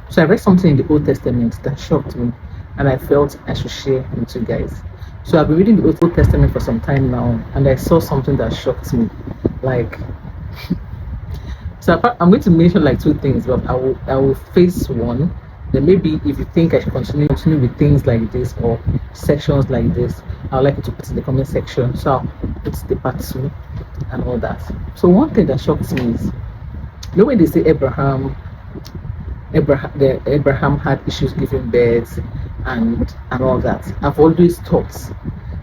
So I read something in the Old Testament that shocked me, and I felt I should share with you guys. So I've been reading the Old Testament for some time now, and I saw something that shocked me. Like, I'm going to mention like two things, but I will face one. Then maybe if you think I should continue with things like this or sections like this, I would like you to put in the comment section. So I'll put the part two and all that. So one thing that shocks me is, when they say Abraham had issues giving birth and all that. I've always thought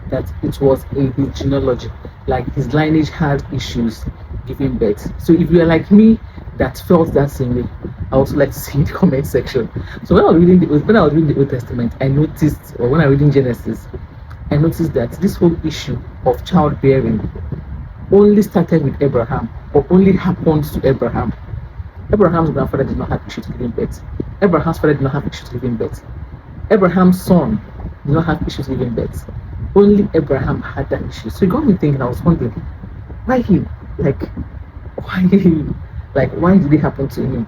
that it was in his genealogy, like his lineage had issues giving birth. So if you're like me that felt that same way, I also like to see in the comment section. So when I was reading the Old Testament, I noticed, or when I was reading Genesis, I noticed that this whole issue of childbearing only started with Abraham, or only happened to Abraham. Abraham's grandfather did not have issues giving birth. Abraham's father did not have issues giving birth. Abraham's son did not have issues giving birth. Only Abraham had that issue. So it got me thinking. I was wondering, why him? Why him? Why did it happen to him?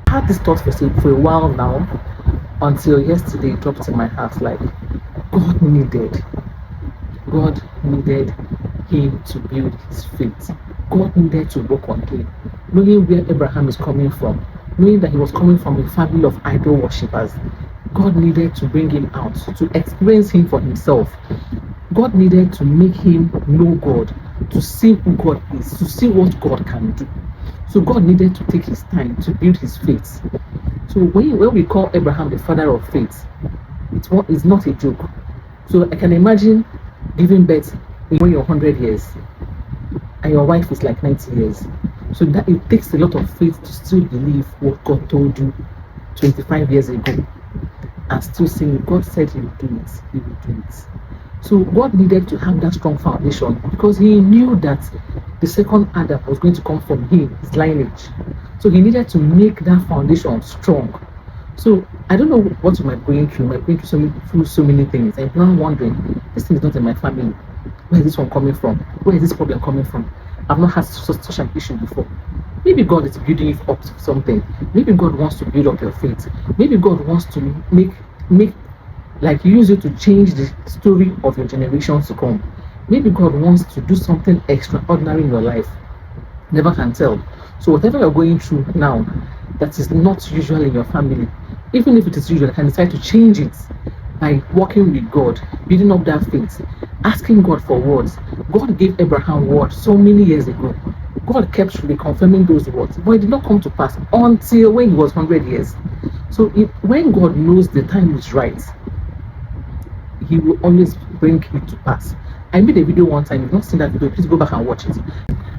I had this thought for a while now, until yesterday it dropped in my heart. Like, God needed him to build his faith. God needed to work on him, knowing where Abraham is coming from, knowing that he was coming from a family of idol worshippers. God needed to bring him out, to experience him for himself. God needed to make him know God, to see who God is, to see what God can do. So God needed to take his time to build his faith. So when we call Abraham the father of faith, it's not a joke. So I can imagine giving birth when you're 100 years and your wife is like 90 years. So that it takes a lot of faith to still believe what God told you 25 years ago, and still saying God said he would do it, he will do it. So God needed to have that strong foundation, because he knew that the second Adam was going to come from him, his lineage. So he needed to make that foundation strong. So I don't know what you might be going through. You might be going through so many things, and you're wondering, this thing is not in my family. Where is this one coming from? Where is this problem coming from? I've not had such an issue before. Maybe God is building you up to something. Maybe God wants to build up your faith. Maybe God wants to use you to change the story of your generations to come. Maybe God wants to do something extraordinary in your life. Never can tell. So whatever you're going through now that is not usual in your family, even if it is usual, you can decide to change it by working with God, building up that faith, asking God for words. God gave Abraham words so many years ago. God kept reconfirming those words, but it did not come to pass until when he was 100 years. So when God knows the time is right, he will always bring it to pass. I made a video one time. If you've not seen that video, please go back and watch it.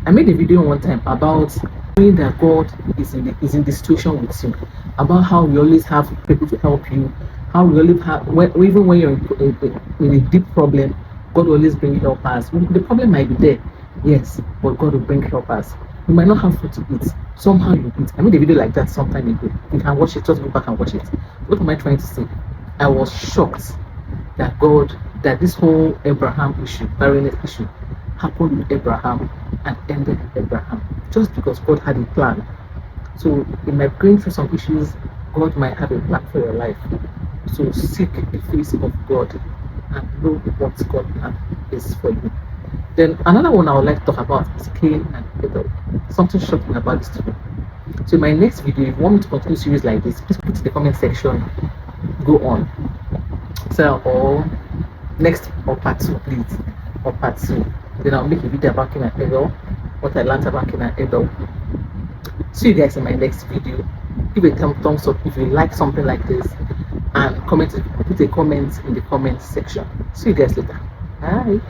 I made a video one time about knowing that God is in the situation with you, about how we always have people to help you, how we always have, even when you're in a deep problem, God will always bring helpers. The problem might be there, yes, but God will bring helpers. You might not have food to eat, somehow you eat. I made a video like that some time ago. You can watch it, just go back and watch it. What am I trying to say? I was shocked that this whole Abraham issue, barrenness issue, happened with Abraham and ended with Abraham, just because God had a plan. So you might be going through some issues, God might have a plan for your life. So seek the face of God and know what God's plan is for you. Then another one I would like to talk about is Cain and Abel. Something shocking about this too. So in my next video, if you want me to continue series like this, please put it in the comment section. Go on. So or next or part 2, please. Or part 2. Then I'll make a video about Cain and Abel, what I learned about Cain and Abel. See you guys in my next video. Give a thumbs up if you like something like this, and put a comment in the comment section. See you guys later. Bye.